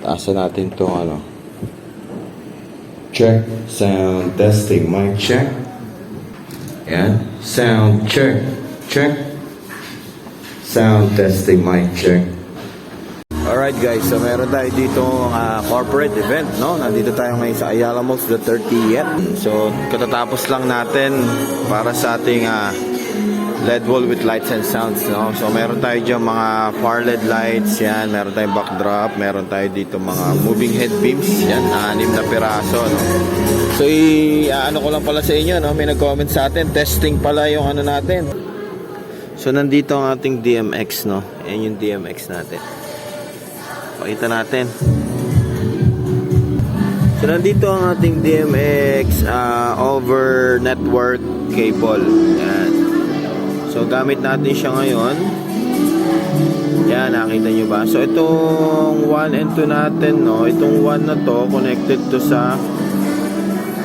Taasan natin itong ano. Check. Sound testing. Mic check. Yan. Sound check. Check. Sound testing. Mic check. Alright guys, so meron tayo dito corporate event, no? Nandito tayo ngayon sa Ayala Malls, the 30th. So, katatapos lang natin para sa ating LED wall with lights and sounds, no? So, meron tayo dyan mga far LED lights, yan. Meron tayong backdrop, meron tayo dito mga moving head beams, yan, 6 na piraso, no? So, ano ko lang pala sa inyo, no? May nag-comment sa atin, testing pala yung ano natin. So, nandito ang ating DMX, no? Yan yung DMX natin. Pakita natin. So nandito ang ating DMX over network cable. Yan. So gamit natin siya ngayon. Yan, nakita nyo ba? So itong 1 and 2 natin, no? Itong 1 na to connected to sa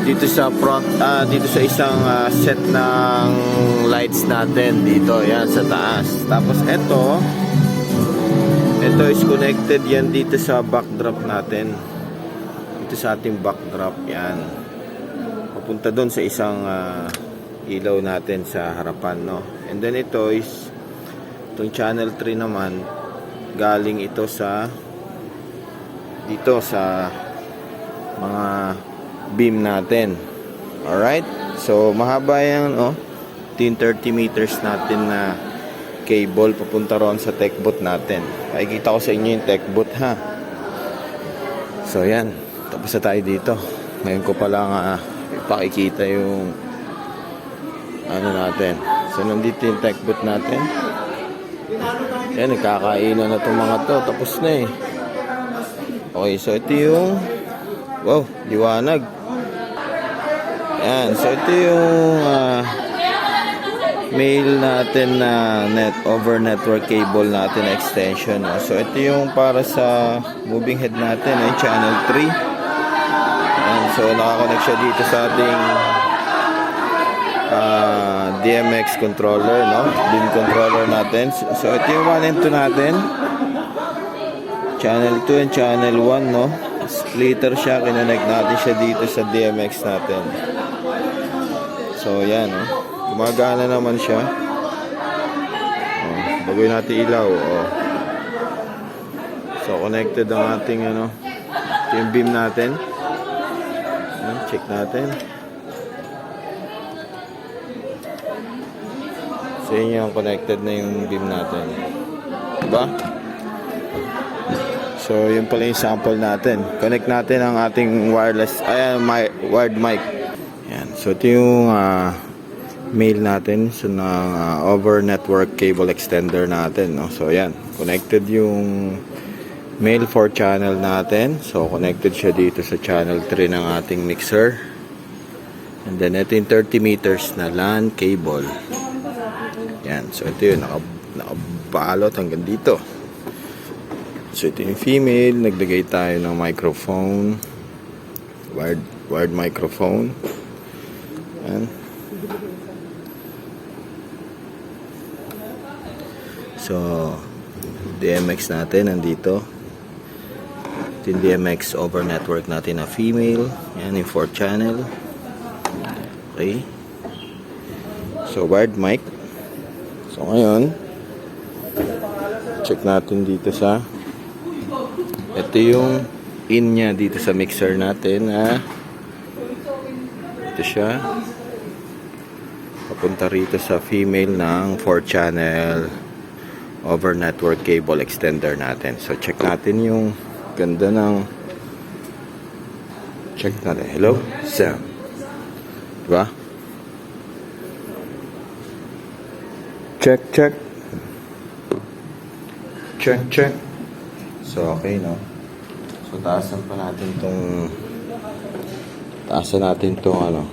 dito sa front, dito sa isang set ng lights natin dito, yan sa taas. Tapos ito is connected yan dito sa backdrop natin. Dito sa ating backdrop yan. Papunta doon sa isang ilaw natin sa harapan, no? And then ito is itong channel 3 naman, galing ito sa dito sa mga beam natin. Alright? So mahaba yan, oh. 30 meters natin na cable papunta ron sa tech booth natin. Pakikita ko sa inyo yung tech booth, ha. So yan, tapos na tayo dito. Ngayon ko pa lang ipakikita yung ano natin. So nandito yung tech booth natin. Yan, nagkakainan na itong mga to. Tapos na eh. Okay, so ito yung wow, liwanag. Yan, so ito yung mail natin na over network cable natin extension, no? So ito yung para sa moving head natin, channel 3. And so nakakonect siya dito sa ating DMX controller, no? Beam controller natin. So ito yung 1 and 2 natin, channel 2 and channel 1, no? Splitter siya, kinonect natin siya dito sa DMX natin. So yan, no? Gumagana naman siya. Bagoy natin ilaw. So connected ang ating ano, yung beam natin. Check natin. So yun yung connected na yung beam natin. Diba? So yun pala yung sample natin. Connect natin ang ating wireless, wired mic. Yan. So ito yung mail natin so ng over network cable extender natin, no? So yan, connected yung mail 4 channel natin. So connected siya dito sa channel 3 ng ating mixer. And then ito yung 30 meters na LAN cable. Yan, so ito yun, nakabalot hanggang dito. So ito yung female, naglagay tayo ng microphone, wired microphone. Yan. So, DMX natin nandito. Ito yung DMX over network natin na female. Yan yung 4 channel. Okay. So, wired mic. So, ngayon, check natin dito sa ito yung in niya dito sa mixer natin. Ito siya. Papunta rito sa female ng 4 channel over network cable extender natin. So check natin yung ganda ng check natin. Hello? Sound. Diba? Check, check. Check, check. So okay, no? So taasan natin tong ano.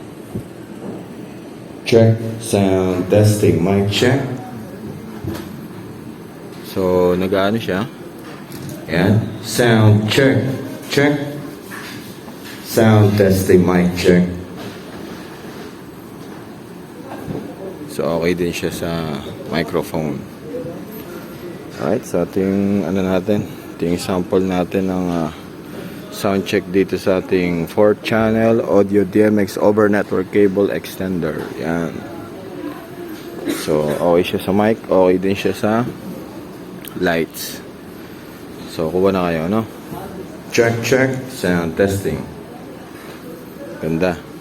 Check. Sound testing. Mic check. So, nag-ano siya. Ayan. Sound check. Check. Sound testing. Mic check. So, okay din siya sa microphone. Alright. So, ito yung ano natin. Ito yung sample natin ng Sound check dito sa ating 4th channel audio DMX over network cable extender. Yan. So, okay siya sa mic, okay din siya sa lights. So, kuha na kayo, no? Check, check. Sound testing. Ganda.